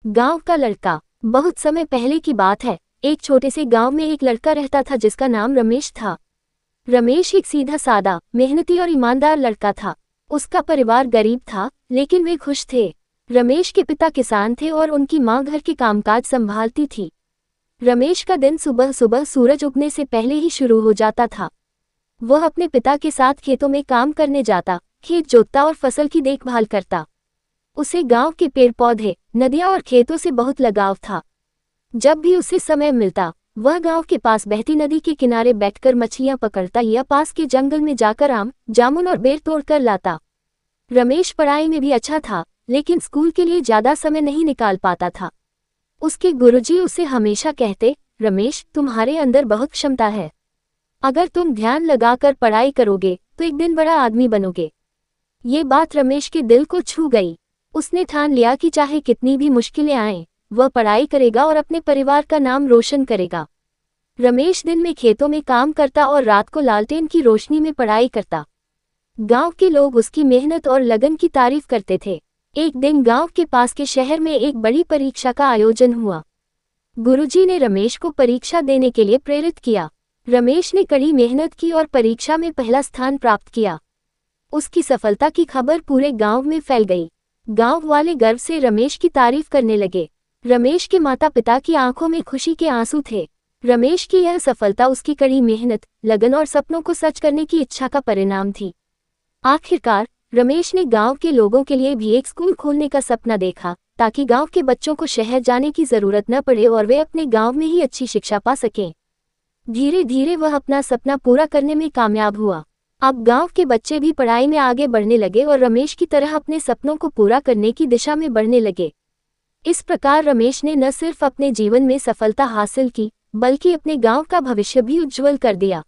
गांव का लड़का। बहुत समय पहले की बात है। एक छोटे से गांव में एक लड़का रहता था जिसका नाम रमेश था। रमेश एक सीधा सादा, मेहनती और ईमानदार लड़का था। उसका परिवार गरीब था, लेकिन वे खुश थे। रमेश के पिता किसान थे और उनकी मां घर के कामकाज संभालती थी। रमेश का दिन सुबह सुबह सूरज उगने से पहले ही शुरू हो जाता था। वह अपने पिता के साथ खेतों में काम करने जाता, खेत जोतता और फसल की देखभाल करता। उसे गांव के पेड़ पौधे, नदियां और खेतों से बहुत लगाव था। जब भी उसे समय मिलता, वह गांव के पास बहती नदी के किनारे बैठकर मछलियां पकड़ता या पास के जंगल में जाकर आम, जामुन और बेर तोड़कर लाता। रमेश पढ़ाई में भी अच्छा था, लेकिन स्कूल के लिए ज्यादा समय नहीं निकाल पाता था। उसके गुरुजी उसे हमेशा कहते, रमेश, तुम्हारे अंदर बहुत क्षमता है। अगर तुम ध्यान लगाकर पढ़ाई करोगे तो एक दिन बड़ा आदमी बनोगे। ये बात रमेश के दिल को छू गई। उसने ठान लिया कि चाहे कितनी भी मुश्किलें आएं, वह पढ़ाई करेगा और अपने परिवार का नाम रोशन करेगा। रमेश दिन में खेतों में काम करता और रात को लालटेन की रोशनी में पढ़ाई करता। गांव के लोग उसकी मेहनत और लगन की तारीफ करते थे। एक दिन गांव के पास के शहर में एक बड़ी परीक्षा का आयोजन हुआ। गुरुजी ने रमेश को परीक्षा देने के लिए प्रेरित किया। रमेश ने कड़ी मेहनत की और परीक्षा में पहला स्थान प्राप्त किया। उसकी सफलता की खबर पूरे गांव में फैल गई। गांव वाले गर्व से रमेश की तारीफ करने लगे। रमेश के माता पिता की आंखों में खुशी के आंसू थे। रमेश की यह सफलता उसकी कड़ी मेहनत, लगन और सपनों को सच करने की इच्छा का परिणाम थी। आखिरकार रमेश ने गांव के लोगों के लिए भी एक स्कूल खोलने का सपना देखा, ताकि गांव के बच्चों को शहर जाने की जरूरत न पड़े और वे अपने गांव में ही अच्छी शिक्षा पा सकें। धीरे धीरे वह अपना सपना पूरा करने में कामयाब हुआ। अब गांव के बच्चे भी पढ़ाई में आगे बढ़ने लगे और रमेश की तरह अपने सपनों को पूरा करने की दिशा में बढ़ने लगे। इस प्रकार रमेश ने न सिर्फ अपने जीवन में सफलता हासिल की, बल्कि अपने गांव का भविष्य भी उज्जवल कर दिया।